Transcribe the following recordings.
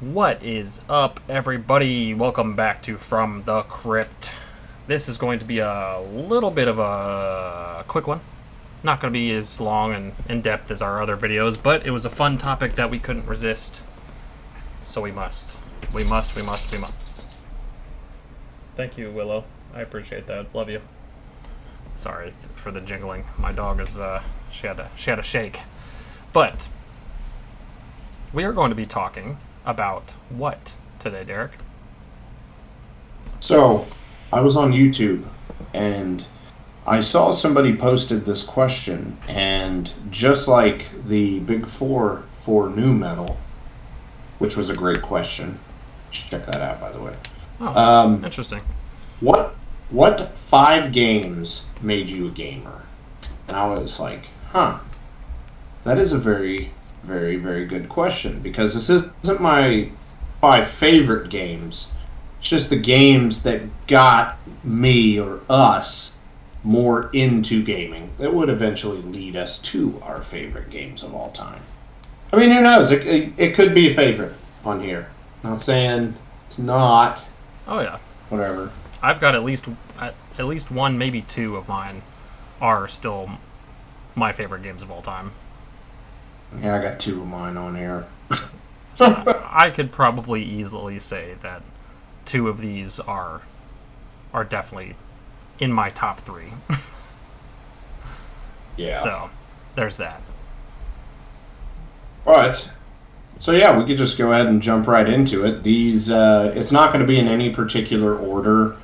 What is up, everybody? Welcome back to From the Crypt. This is going to be a little bit of a quick one. Not going to be as long and in-depth as our other videos, but it was a fun topic that we couldn't resist. So we must. We must. Thank you, Willow. I appreciate that. Love you. Sorry for the jingling. My dog is, she had a shake. But we are going to be talking about what today, Derek? So, I was on YouTube and I saw somebody posted this question, and just like the Big Four for new metal, which was a great question. Check that out, by the way. Oh, interesting. What 5 games made you a gamer? And I was like, that is a very, very, very good question, because this isn't my 5 favorite games. It's just the games that got me or us more into gaming that would eventually lead us to our favorite games of all time. I mean, who knows? It could be a favorite on here. Not saying it's not. Oh yeah. Whatever. I've got at least one, maybe 2 of mine are still my favorite games of all time. Yeah, I got 2 of mine on here. I could probably easily say that 2 of these are definitely in my top 3. Yeah. So, there's that. But, so yeah, we could just go ahead and jump right into it. These, it's not going to be in any particular order.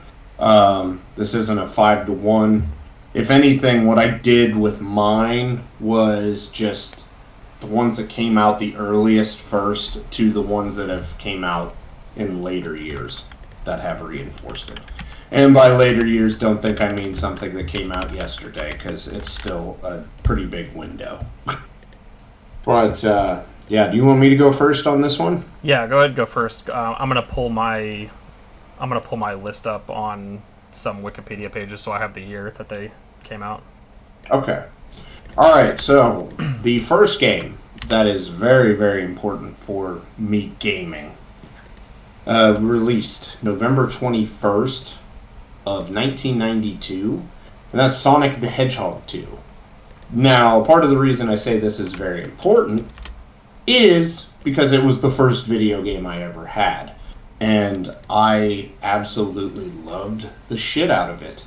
This isn't a 5-to-1. If anything, what I did with mine was just the ones that came out the earliest first to the ones that have came out in later years that have reinforced it. And by later years, don't think I mean something that came out yesterday, because it's still a pretty big window. But, yeah, do you want me to go first on this one? Yeah, go ahead, go first. I'm gonna pull my list up on some Wikipedia pages, so I have the year that they came out. Okay. All right, so the first game that is very, very important for me gaming, released November 21st of 1992, and that's Sonic the Hedgehog 2. Now, part of the reason I say this is very important is because it was the first video game I ever had, and I absolutely loved the shit out of it.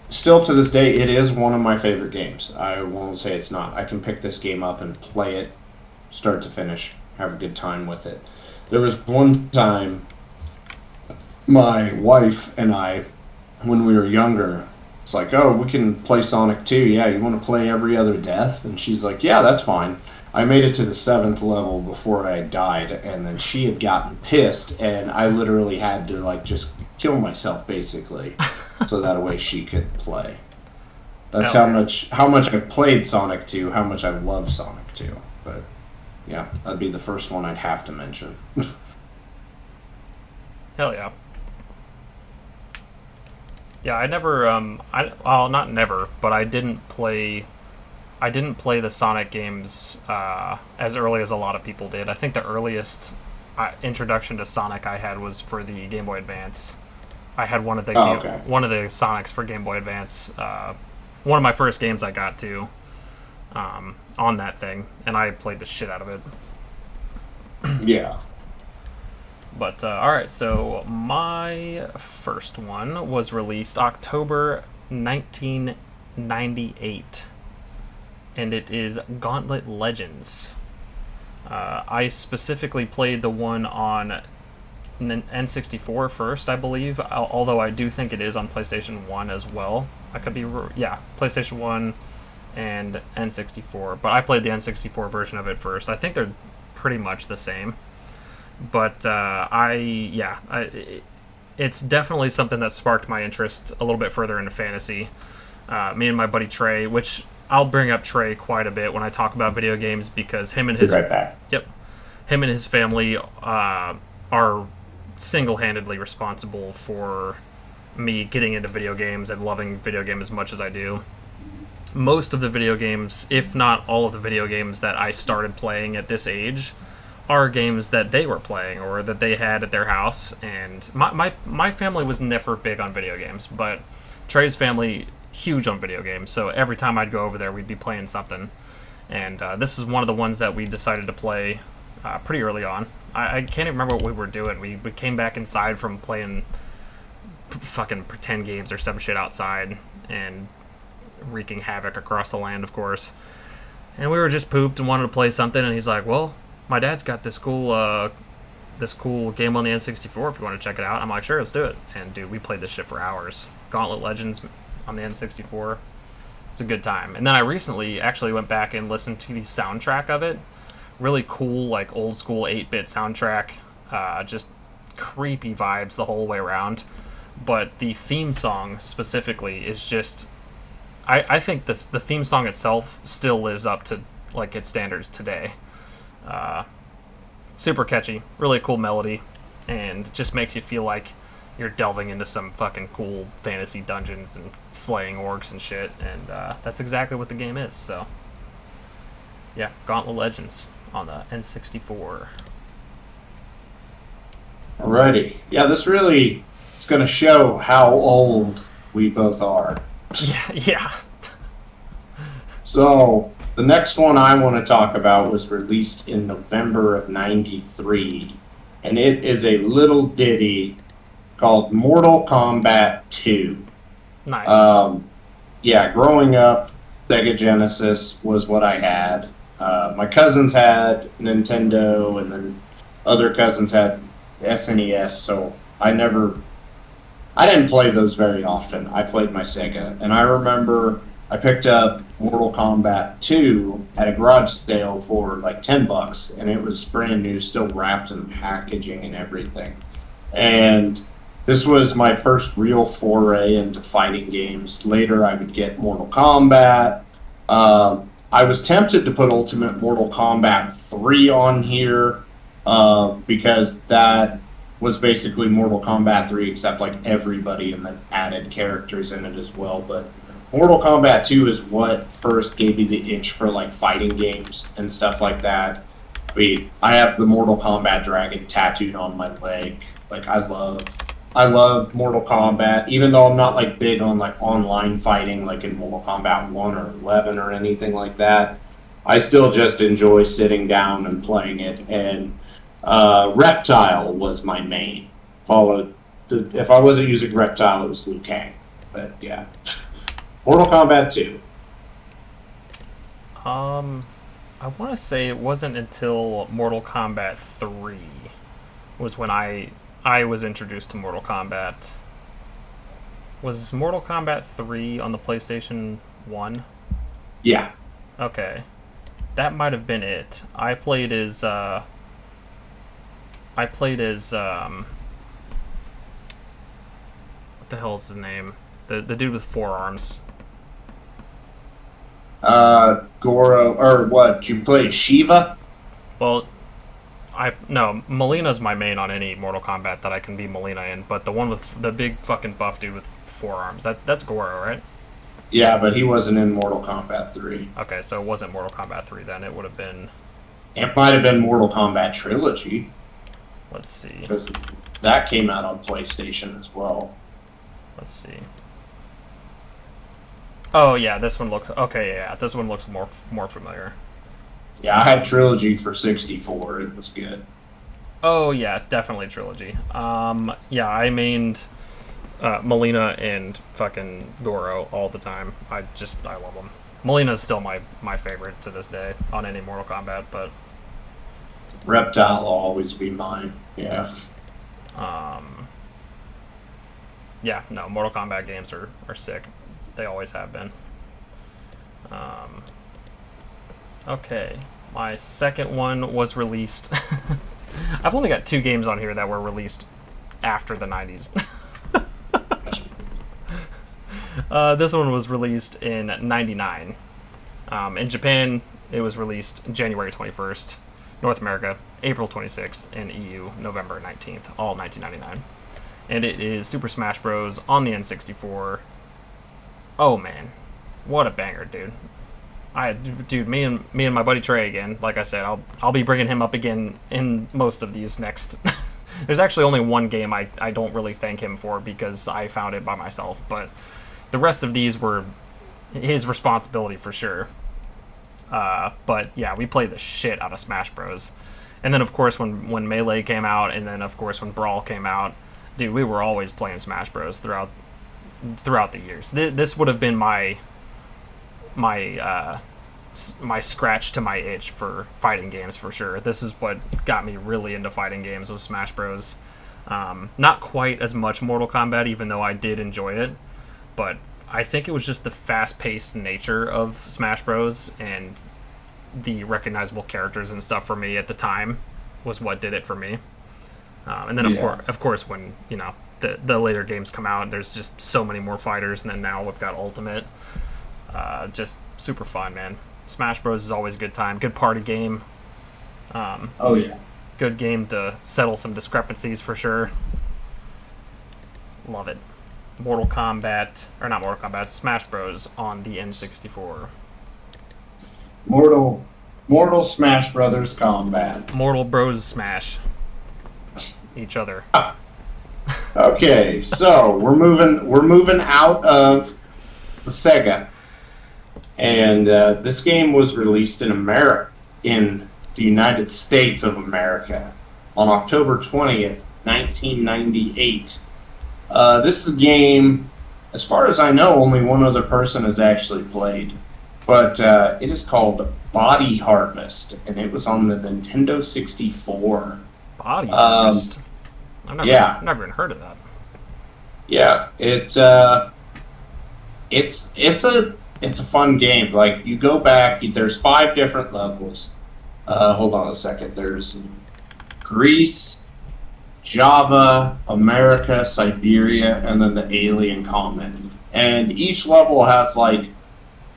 Still to this day, it is one of my favorite games. I won't say it's not. I can pick this game up and play it start to finish, have a good time with it. There was one time my wife and I, when we were younger, it's like, oh, we can play Sonic 2. Yeah, you want to play every other death? And she's like, yeah, that's fine. I made it to the 7th level before I died, and then she had gotten pissed, and I literally had to, like, just kill myself, basically, so that way she could play. That's how much I played Sonic 2, how much I love Sonic 2. But, yeah, that'd be the first one I'd have to mention. Hell yeah. Yeah, I never, well, not never, but I didn't play the Sonic games as early as a lot of people did. I think the earliest introduction to Sonic I had was for the Game Boy Advance. I had one of the one of the Sonics for Game Boy Advance. One of my first games I got to on that thing, and I played the shit out of it. Yeah. But, alright, so my first one was released October 1998. And it is Gauntlet Legends. I specifically played the one on N64 first, I believe, although I do think it is on PlayStation 1 as well. I could be, yeah, PlayStation 1 and N64, but I played the N64 version of it first. I think they're pretty much the same. But it's definitely something that sparked my interest a little bit further into fantasy. Me and my buddy Trey, which I'll bring up Trey quite a bit when I talk about video games, because him and his family are single-handedly responsible for me getting into video games and loving video games as much as I do. Most of the video games, if not all of the video games that I started playing at this age, are games that they were playing or that they had at their house. And my family was never big on video games, but Trey's family, huge on video games. So every time I'd go over there, we'd be playing something. And this is one of the ones that we decided to play pretty early on. I can't even remember what we were doing. We came back inside from playing fucking pretend games or some shit outside and wreaking havoc across the land, of course. And we were just pooped and wanted to play something, and he's like, well, my dad's got this cool game on the N64 if you want to check it out. I'm like, sure, let's do it. And dude, we played this shit for hours. Gauntlet Legends on the N64. It's a good time. And then I recently actually went back and listened to the soundtrack of it. Really cool, like old school 8-bit soundtrack. Just creepy vibes the whole way around. But the theme song specifically is just... I think the theme song itself still lives up to like its standards today. Super catchy, really cool melody, and just makes you feel like you're delving into some fucking cool fantasy dungeons and slaying orcs and shit, and that's exactly what the game is. So, yeah, Gauntlet Legends on the N64. Alrighty. Yeah, this really is going to show how old we both are. Yeah. So, the next one I want to talk about was released in November of '93, and it is a little ditty called Mortal Kombat 2. Nice. Yeah, growing up, Sega Genesis was what I had. My cousins had Nintendo, and then other cousins had SNES, so I didn't play those very often. I played my Sega, and I remember I picked up Mortal Kombat 2 at a garage sale for like $10, and it was brand new, still wrapped in packaging and everything. And this was my first real foray into fighting games. Later, I would get Mortal Kombat. I was tempted to put Ultimate Mortal Kombat 3 on here because that was basically Mortal Kombat 3, except like everybody and then added characters in it as well. But Mortal Kombat 2 is what first gave me the itch for like fighting games and stuff like that. I have the Mortal Kombat dragon tattooed on my leg. Like I love Mortal Kombat, even though I'm not like big on like online fighting like in Mortal Kombat 1 or 11 or anything like that. I still just enjoy sitting down and playing it, and Reptile was my main. If I wasn't using Reptile, it was Liu Kang. But yeah, Mortal Kombat 2. I want to say it wasn't until Mortal Kombat 3 was when I was introduced to Mortal Kombat. Was Mortal Kombat 3 on the PlayStation 1? Yeah. Okay. That might have been it. I played as what the hell is his name? The dude with 4 arms. Goro, or what? You play Shiva? Well, no, Melina's my main on any Mortal Kombat that I can be Melina in, but the one with the big fucking buff dude with 4 arms, that's Goro, right? Yeah, but he wasn't in Mortal Kombat 3. Okay, so it wasn't Mortal Kombat 3 then. It would have been... It might have been Mortal Kombat Trilogy. Let's see. Because that came out on PlayStation as well. Let's see. Oh, yeah, this one looks... Okay, yeah, this one looks more familiar. Yeah, I had Trilogy for 64. It was good. Oh, yeah, definitely Trilogy. Yeah, I mained Melina and fucking Goro all the time. I love them. Melina's still my favorite to this day on any Mortal Kombat, but... Reptile will always be mine. Yeah. Yeah, no, Mortal Kombat games are sick. They always have been. Okay, my second one was released. I've only got 2 games on here that were released after the 90s. This one was released in '99. In Japan, it was released January 21st. North America, April 26th, and EU, November 19th, all 1999. And it is Super Smash Bros. On the N64. Oh man, what a banger, dude. Dude, me and my buddy Trey again. Like I said, I'll be bringing him up again in most of these next. There's actually only one game I don't really thank him for because I found it by myself, but the rest of these were his responsibility for sure. But yeah, we played the shit out of Smash Bros. And then of course when Melee came out, and then of course when Brawl came out, dude, we were always playing Smash Bros. throughout the years. This would have been my scratch to my itch for fighting games for sure. This is what got me really into fighting games, was Smash Bros. Not quite as much Mortal Kombat, even though I did enjoy it, but I think it was just the fast-paced nature of Smash Bros. And the recognizable characters and stuff for me at the time was what did it for me. And then of course when the later games come out, there's just so many more fighters, and then now we've got Ultimate. Just super fun, man. Smash Bros is always a good time. Good party game. Oh yeah. Good game to settle some discrepancies for sure. Love it. Smash Bros on the N64. Mortal Smash Brothers Combat. Mortal Bros smash each other. Okay, so we're moving out of the Sega, and this game was released in the United States of America, on October 20th, 1998. This is a game, as far as I know, only one other person has actually played, but it is called Body Harvest, and it was on the Nintendo 64. Body Harvest? I've never even heard of that. Yeah, it's a fun game. Like, you go back, there's 5 different levels. Hold on a second. There's Greece, Java, America, Siberia, and then the alien continent. And each level has like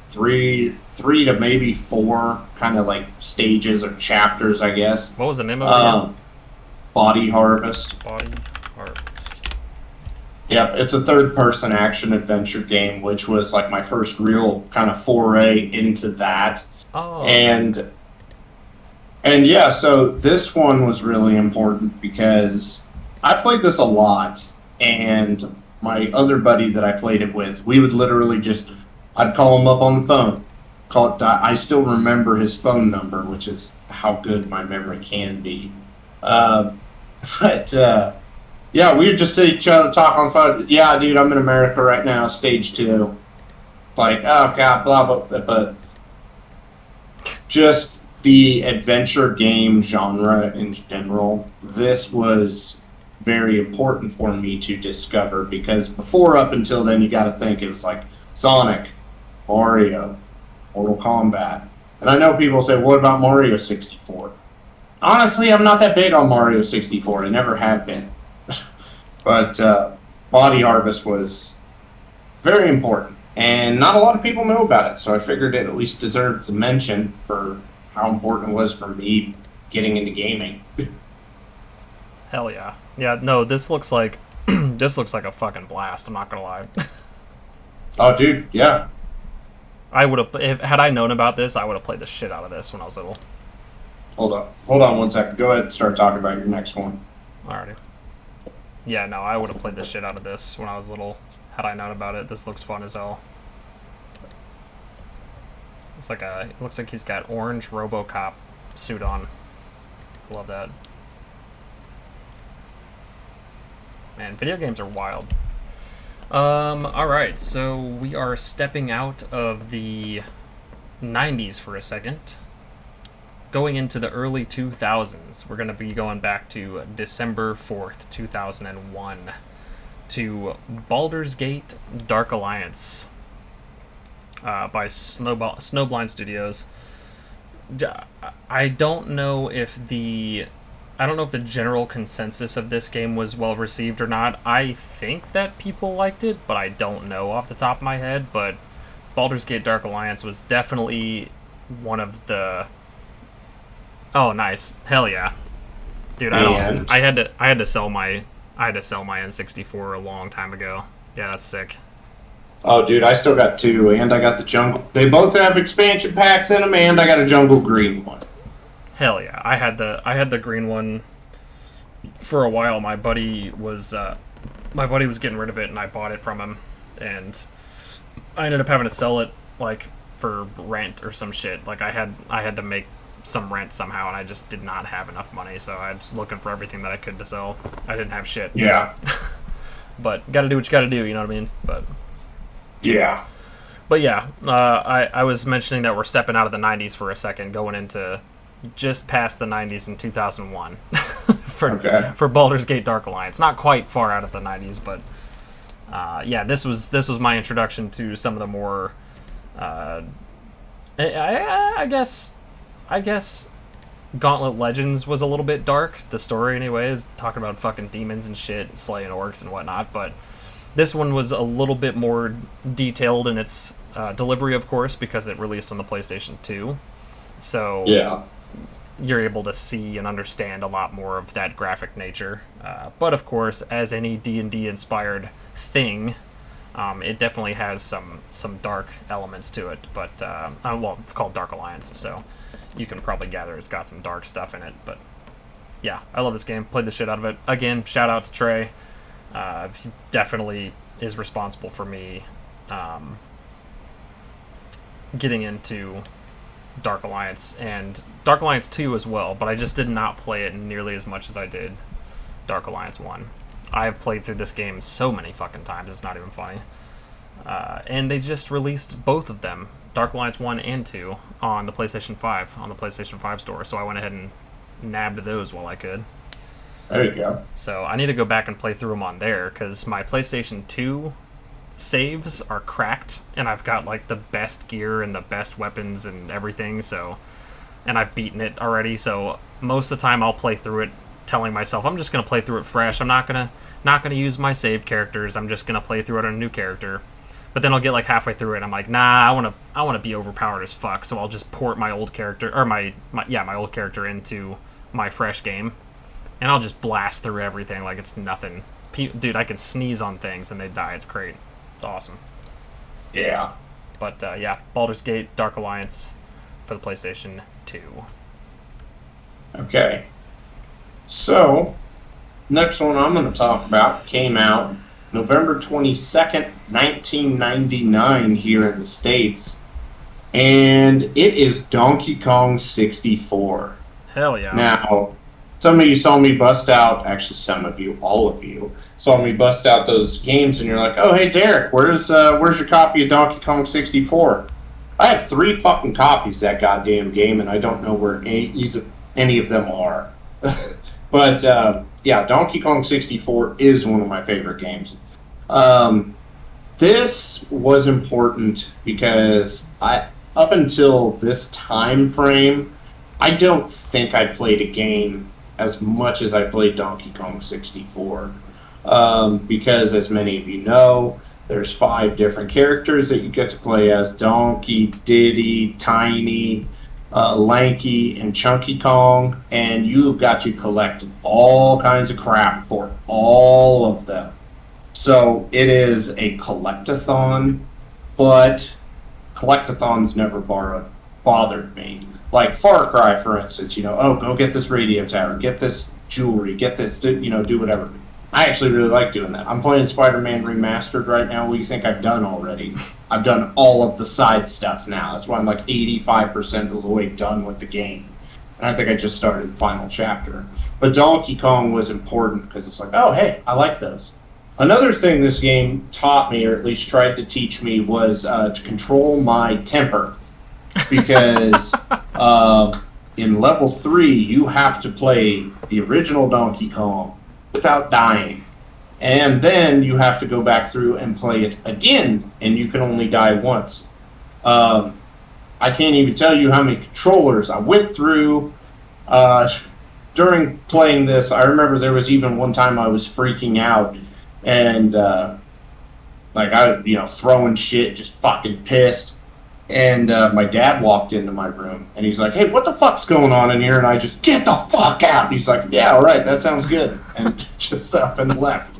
three to maybe 4 kind of like stages or chapters, I guess. What was the name of it? Body Harvest. Body Harvest. Yep, it's a third-person action adventure game, which was like my first real kind of foray into that. Oh. And yeah, so this one was really important because I played this a lot, and my other buddy that I played it with, we would literally I'd call him up on the phone. I still remember his phone number, which is how good my memory can be. Yeah, we would just see each other, talk on the phone. Yeah, dude, I'm in America right now, stage 2. Like, oh, God, blah, blah, blah. But just the adventure game genre in general, this was very important for me to discover, because up until then, you got to think it's like Sonic, Mario, Mortal Kombat. And I know people say, what about Mario 64? Honestly, I'm not that big on Mario 64. I never have been. But Body Harvest was very important, and not a lot of people know about it, so I figured it at least deserved a mention for how important it was for me getting into gaming. Hell yeah. Yeah, no, this looks like a fucking blast, I'm not gonna lie. Oh, dude, yeah. Had I known about this, I would have played the shit out of this when I was little. Hold on 1 second. Go ahead and start talking about your next one. Alrighty. Yeah, no, I would have played the shit out of this when I was little, had I known about it. This looks fun as hell. It looks like he's got orange RoboCop suit on. Love that. Man, video games are wild. Alright, so we are stepping out of the 90s for a second. Going into the early 2000s, we're going to be going back to December 4th, 2001, to Baldur's Gate Dark Alliance by Snowblind Studios. I don't know if the general consensus of this game was well received or not. I think that people liked it, but I don't know off the top of my head. But Baldur's Gate Dark Alliance was definitely one of the... Oh, nice. Hell yeah. Dude, I had to sell my N64 a long time ago. Yeah, that's sick. Oh, dude, I still got 2, and I got the jungle. They both have expansion packs in them, and I got a jungle green one. Hell yeah, I had the green one for a while. My buddy was getting rid of it, and I bought it from him, and I ended up having to sell it like for rent or some shit. Like I had to make some rent somehow, and I just did not have enough money, so I was looking for everything that I could to sell. I didn't have shit. Yeah. So. But gotta do what you gotta do, you know what I mean? Yeah. But yeah, I was mentioning that we're stepping out of the 90s for a second, going into just past the 90s in 2001 for Baldur's Gate Dark Alliance. Not quite far out of the 90s, but yeah, this was my introduction to some of the more I guess Gauntlet Legends was a little bit dark. The story, anyways, talking about fucking demons and shit, slaying orcs and whatnot. But this one was a little bit more detailed in its delivery, of course, because it released on the PlayStation 2. So yeah, you're able to see and understand a lot more of that graphic nature. But of course, as any D&D inspired thing, it definitely has some dark elements to it. But well, it's called Dark Alliance, so you can probably gather it's got some dark stuff in it. But yeah, I love this game. Played the shit out of it. Again, shout out to Trey. He definitely is responsible for me getting into Dark Alliance and Dark Alliance 2 as well, but I just did not play it nearly as much as I did Dark Alliance 1. I have played through this game so many fucking times, it's not even funny. And they just released both of them, Dark Alliance 1 and 2, on the PlayStation 5, on the PlayStation 5 store, so I went ahead and nabbed those while I could. There you go. So I need to go back and play through them on there, because my PlayStation 2 saves are cracked, and I've got like the best gear and the best weapons and everything, so, and I've beaten it already, so most of the time I'll play through it telling myself I'm just going to play through it fresh. I'm not going to use my saved characters. I'm just going to play through it on a new character. But then I'll get like halfway through it and I'm like, nah, I want to be overpowered as fuck, so I'll just port my old character, or my old character into my fresh game, and I'll just blast through everything like it's nothing. Dude, I can sneeze on things and they die. It's great. It's awesome. Yeah. But yeah, Baldur's Gate Dark Alliance for the PlayStation 2. Okay. So, next one I'm going to talk about came out November 22nd, 1999 here in the States. And it is Donkey Kong 64. Hell yeah. Now, some of you saw me bust out, actually some of you, all of you, saw me bust out those games and you're like, oh, hey, Derek, where's your copy of Donkey Kong 64? I have 3 fucking copies of that goddamn game, and I don't know where any of them are. But, yeah, Donkey Kong 64 is one of my favorite games. This was important because up until this time frame, I don't think I played a game as much as I played Donkey Kong 64. Because, as many of you know, there's 5 different characters that you get to play as: Donkey, Diddy, Tiny, Lanky, and Chunky Kong, and you've got to collect all kinds of crap for all of them. So it is a collectathon, but collectathons never bothered me. Like Far Cry, for instance, go get this radio tower, get this jewelry, get this, do whatever. I actually really like doing that. I'm playing Spider-Man Remastered right now. What do you think I've done already? I've done all of the side stuff now. That's why I'm like 85% of the way done with the game. And I think I just started the final chapter. But Donkey Kong was important because it's like, oh, hey, I like those. Another thing this game taught me, or at least tried to teach me, was to control my temper. Because in level 3, you have to play the original Donkey Kong without dying. And then you have to go back through and play it again, and you can only die once. I can't even tell you how many controllers I went through during playing this. I remember there was even one time I was freaking out, and throwing shit, just fucking pissed. And my dad walked into my room, and he's like, hey, what the fuck's going on in here? And I just, get the fuck out! And he's like, yeah, all right, that sounds good. And just up and left.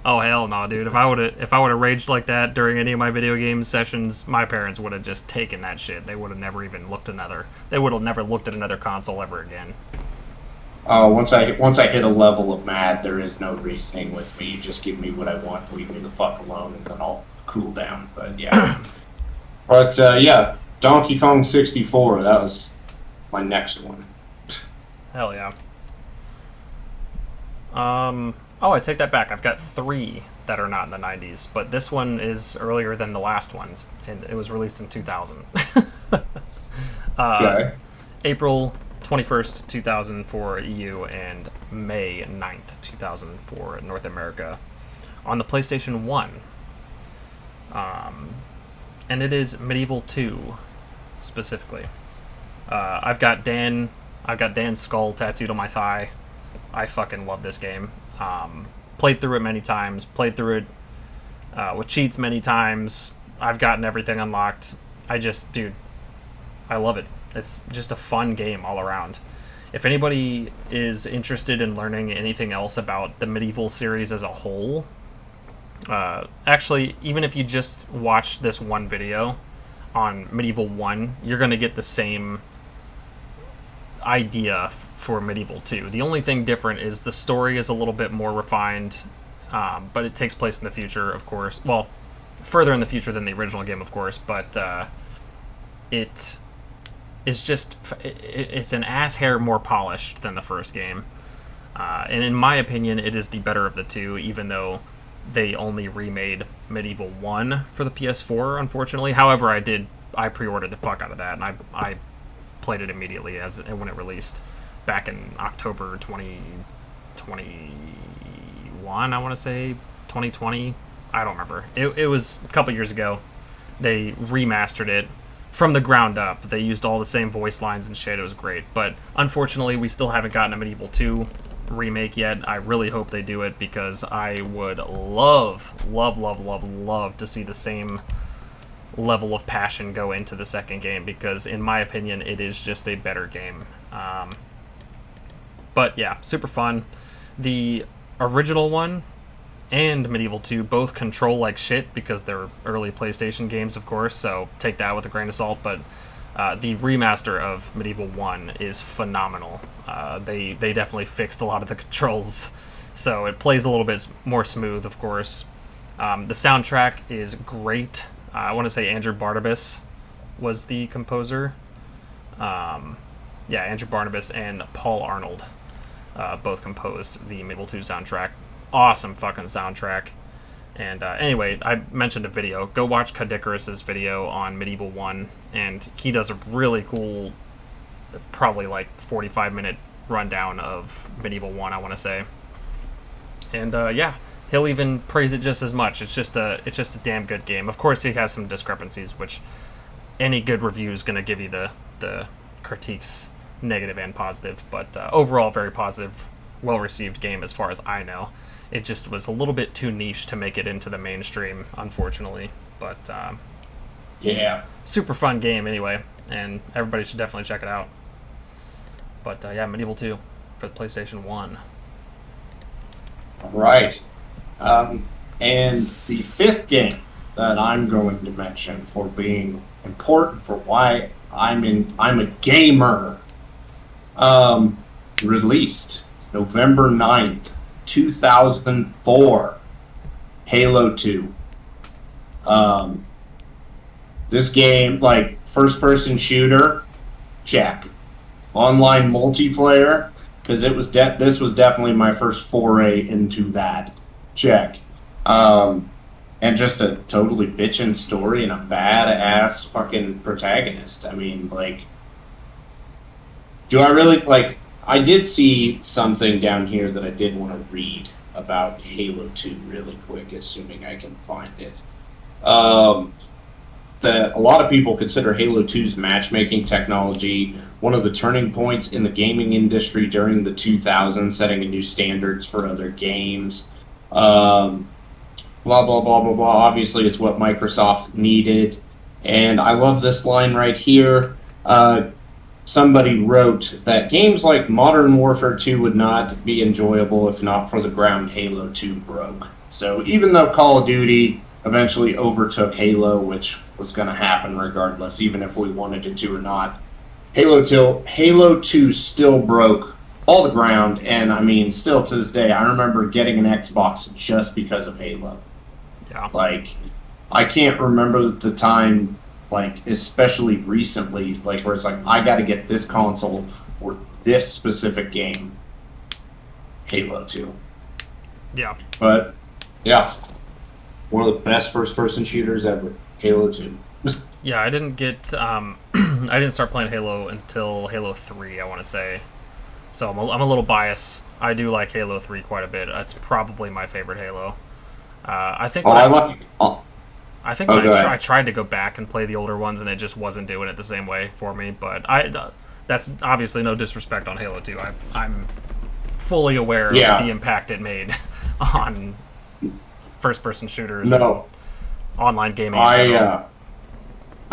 Oh hell no, dude! If I would have raged like that during any of my video game sessions, my parents would have just taken that shit. They would have never even looked another. They would have never looked at another console ever again. Once I hit a level of mad, there is no reasoning with me. You just give me what I want, leave me the fuck alone, and then I'll cool down. But yeah, yeah, Donkey Kong 64. That was my next one. Hell yeah. Oh, I take that back. I've got 3 that are not in the 90s, but this one is earlier than the last ones, and it was released in 2000. Okay. April 21st, 2000 for EU, and May 9th, 2000 for North America on the PlayStation 1. And it is Medieval 2, specifically. I've got Dan's skull tattooed on my thigh. I fucking love this game. Played through it many times. Played through it with cheats many times. I've gotten everything unlocked. Dude, I love it. It's just a fun game all around. If anybody is interested in learning anything else about the Medieval series as a whole, actually, even if you just watch this one video on Medieval 1, you're going to get the same idea for Medieval 2. The only thing different is the story is a little bit more refined, but it takes place in the future, of course. Well, further in the future than the original game, of course, but it is just... It's an ass hair more polished than the first game. And in my opinion, it is the better of the two, even though they only remade Medieval 1 for the PS4, unfortunately. However, I pre-ordered the fuck out of that, and I played it immediately when it released back in October 2021, I want to say 2020. I don't remember. It was a couple years ago. They remastered it from the ground up. They used all the same voice lines and shit. It was great. But unfortunately, we still haven't gotten a Medieval 2 remake yet. I really hope they do it because I would love to see the same level of passion go into the second game, because in my opinion it is just a better game. But yeah, super fun. The original one and Medieval 2 both control like shit because they're early PlayStation games, of course, so take that with a grain of salt, but the remaster of Medieval 1 is phenomenal. They definitely fixed a lot of the controls, so it plays a little bit more smooth, of course. The soundtrack is great. I want to say Andrew Barnabas was the composer. Andrew Barnabas and Paul Arnold both composed the Medieval 2 soundtrack. Awesome fucking soundtrack. And anyway, I mentioned a video. Go watch Kadikarus's video on Medieval 1, and he does a really cool, probably like 45-minute rundown of Medieval 1, I want to say. And yeah, he'll even praise it just as much. It's just a damn good game. Of course, he has some discrepancies, which any good review is going to give you the critiques, negative and positive. But overall, very positive, well-received game as far as I know. It just was a little bit too niche to make it into the mainstream, unfortunately. But yeah, super fun game anyway, and everybody should definitely check it out. But yeah, Medieval 2 for the PlayStation 1. All right. And the fifth game that I'm going to mention for being important for why I'm a gamer, released November 9th, 2004, Halo 2. This game, like, first-person shooter, check. Online multiplayer, because this was definitely my first foray into that, check. And just a totally bitchin' story and a badass fucking protagonist. I mean, like, do I really, like, I did see something down here that I did want to read about Halo 2 really quick, assuming I can find it. That a lot of people consider Halo 2's matchmaking technology one of the turning points in the gaming industry during the 2000s, setting a new standards for other games. Blah, blah, blah, blah, blah. Obviously, it's what Microsoft needed. And I love this line right here. Somebody wrote that games like Modern Warfare 2 would not be enjoyable if not for the ground Halo 2 broke. So even though Call of Duty eventually overtook Halo, which was going to happen regardless, even if we wanted it to or not, Halo 2 still broke all the ground, and I mean, still to this day, I remember getting an Xbox just because of Halo. Yeah. Like, I can't remember the time, like, especially recently, like, where it's like, I got to get this console for this specific game. Halo 2. Yeah. But, yeah. One of the best first-person shooters ever. Halo 2. Yeah, I didn't get... I didn't start playing Halo until Halo 3, I want to say. So I'm a little biased. I do like Halo 3 quite a bit. It's probably my favorite Halo. I think I tried to go back and play the older ones, and it just wasn't doing it the same way for me. But that's obviously no disrespect on Halo 2. I'm fully aware of the impact it made on first-person shooters and online gaming.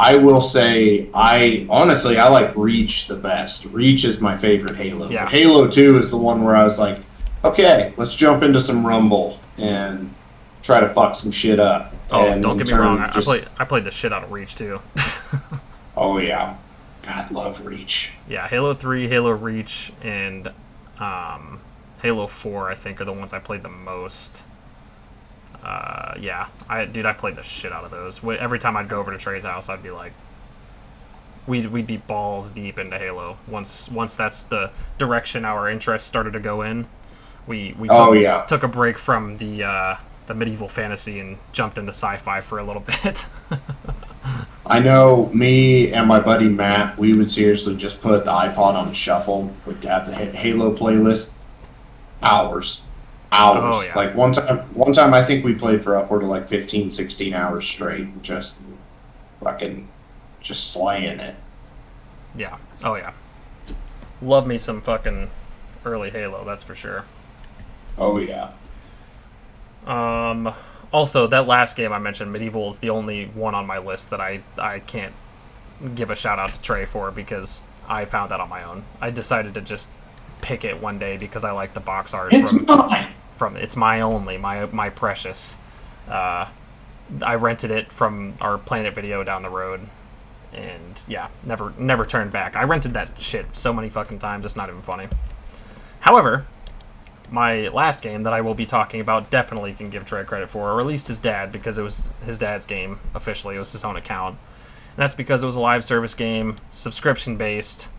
I will say, I like Reach the best. Reach is my favorite Halo. Yeah. But Halo 2 is the one where I was like, okay, let's jump into some Rumble and try to fuck some shit up. Oh, and don't get me wrong. I played the shit out of Reach, too. Oh, yeah. God, love Reach. Yeah, Halo 3, Halo Reach, and Halo 4, I think, are the ones I played the most. I played the shit out of those. Every time I'd go over to Trey's house, I'd be like, we'd be balls deep into Halo. Once that's the direction our interests started to go in, we took a break from the medieval fantasy and jumped into sci-fi for a little bit. I know me and my buddy Matt, we would seriously just put the iPod on shuffle. We'd have the Halo playlist. Hours. Oh, yeah. Like one time I think we played for upward of like 15, 16 hours straight, just slaying it. Yeah. Oh yeah. Love me some fucking early Halo, that's for sure. Oh yeah. Also, that last game I mentioned, Medieval, is the only one on my list that I can't give a shout out to Trey for, because I found that on my own. I decided to just pick it one day because I like the box art. It's my precious. I rented it from our Planet Video down the road, and yeah, never turned back. I rented that shit so many fucking times, it's not even funny. However, my last game that I will be talking about definitely can give Trey credit for, or at least his dad, because it was his dad's game officially. It was his own account. And that's because it was a live service game, subscription based.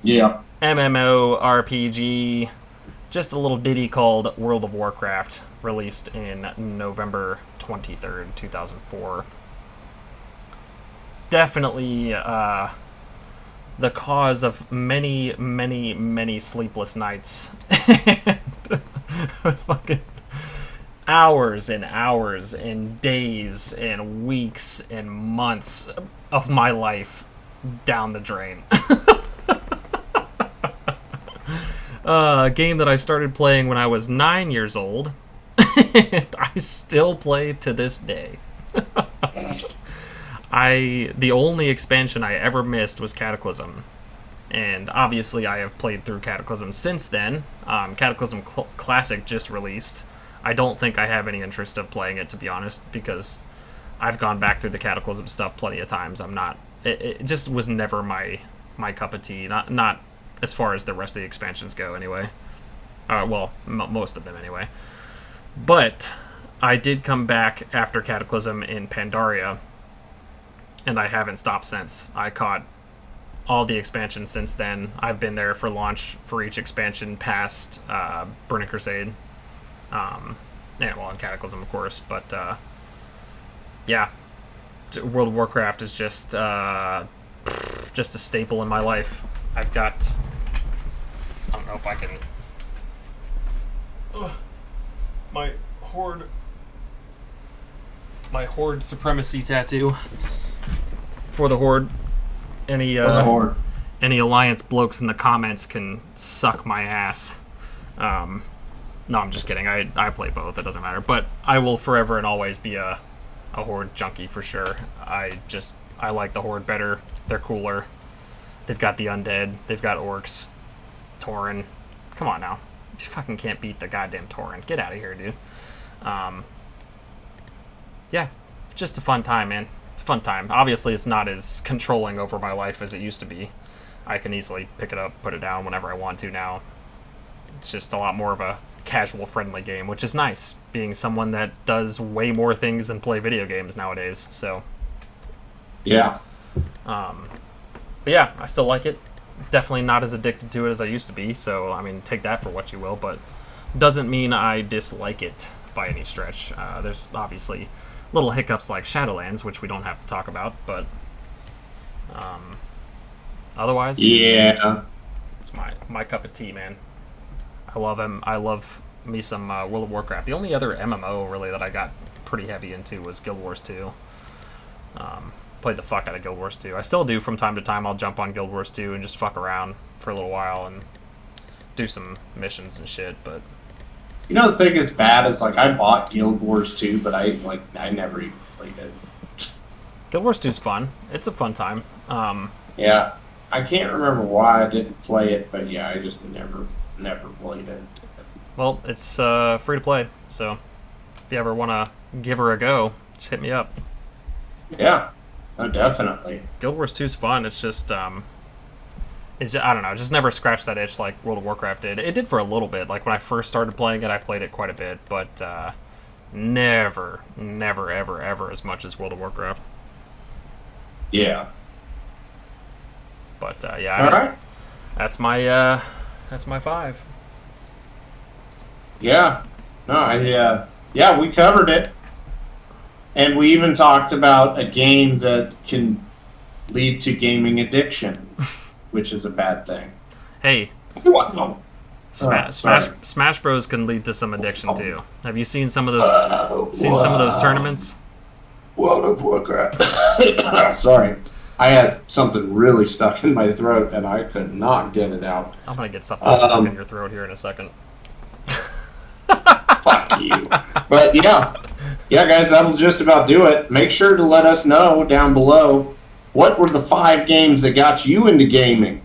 Yeah. MMORPG, just a little ditty called World of Warcraft, released in November 23rd, 2004. Definitely the cause of many, many, many sleepless nights. Fucking hours and hours and days and weeks and months of my life down the drain. A game that I started playing when I was 9 years old, and I still play to this day. The only expansion I ever missed was Cataclysm, and obviously I have played through Cataclysm since then. Cataclysm Classic just released. I don't think I have any interest of playing it, to be honest, because I've gone back through the Cataclysm stuff plenty of times. It just was never my cup of tea. Not as far as the rest of the expansions go, anyway. Most of them, anyway. But I did come back after Cataclysm in Pandaria, and I haven't stopped since. I caught all the expansions since then. I've been there for launch for each expansion past Burning Crusade. And Cataclysm, of course. But, yeah. World of Warcraft is just a staple in my life. I've got... I don't know if I can... My Horde supremacy tattoo. For the Horde. Any Alliance blokes in the comments can suck my ass. No, I'm just kidding. I play both. It doesn't matter. But I will forever and always be a Horde junkie for sure. I like the Horde better. They're cooler. They've got the undead. They've got orcs. Tauren. Come on now. You fucking can't beat the goddamn Tauren. Get out of here, dude. Um, yeah, just a fun time, man. It's a fun time. Obviously, it's not as controlling over my life as it used to be. I can easily pick it up, put it down whenever I want to now. It's just a lot more of a casual, friendly game, which is nice, being someone that does way more things than play video games nowadays. So, yeah. But yeah, I still like it. Definitely not as addicted to it as I used to be. So, I mean, take that for what you will, but doesn't mean I dislike it by any stretch. There's obviously little hiccups like Shadowlands, which we don't have to talk about, but otherwise, Yeah. it's my cup of tea, man. I love him. I love me some World of Warcraft. The only other MMO really that I got pretty heavy into was Guild Wars 2. Played the fuck out of Guild Wars 2. I still do from time to time. I'll jump on Guild Wars 2 and just fuck around for a little while and do some missions and shit, but You know, the thing that's bad is, like, I bought Guild Wars 2, but I never even played it. Guild Wars 2 is fun. It's a fun time. Yeah. I can't remember why I didn't play it, but yeah, I just never played it. Well, it's free to play, so if you ever want to give her a go, just hit me up. Yeah. Oh, definitely. Guild Wars 2 is fun. It's just, I don't know, just never scratched that itch like World of Warcraft did. It did for a little bit. Like when I first started playing it, I played it quite a bit, but never, ever as much as World of Warcraft. Yeah. But yeah, All right. That's my 5. Yeah. No, yeah, we covered it. And we even talked about a game that can lead to gaming addiction, which is a bad thing. Hey, Wow. Smash Bros can lead to some addiction too. Have you seen some of those tournaments? World of Warcraft. Sorry. I had something really stuck in my throat and I could not get it out. I'm gonna get something stuck in your throat here in a second. Fuck you. But yeah, guys, that'll just about do it. Make sure to let us know down below what were the 5 games that got you into gaming,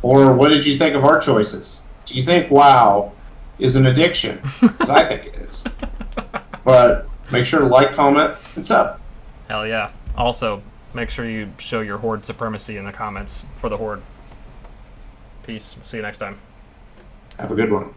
or what did you think of our choices? Do you think WoW is an addiction? Because I think it is. But make sure to like, comment, and sub. Hell yeah! Also, make sure you show your Horde supremacy in the comments for the Horde. Peace. See you next time. Have a good one.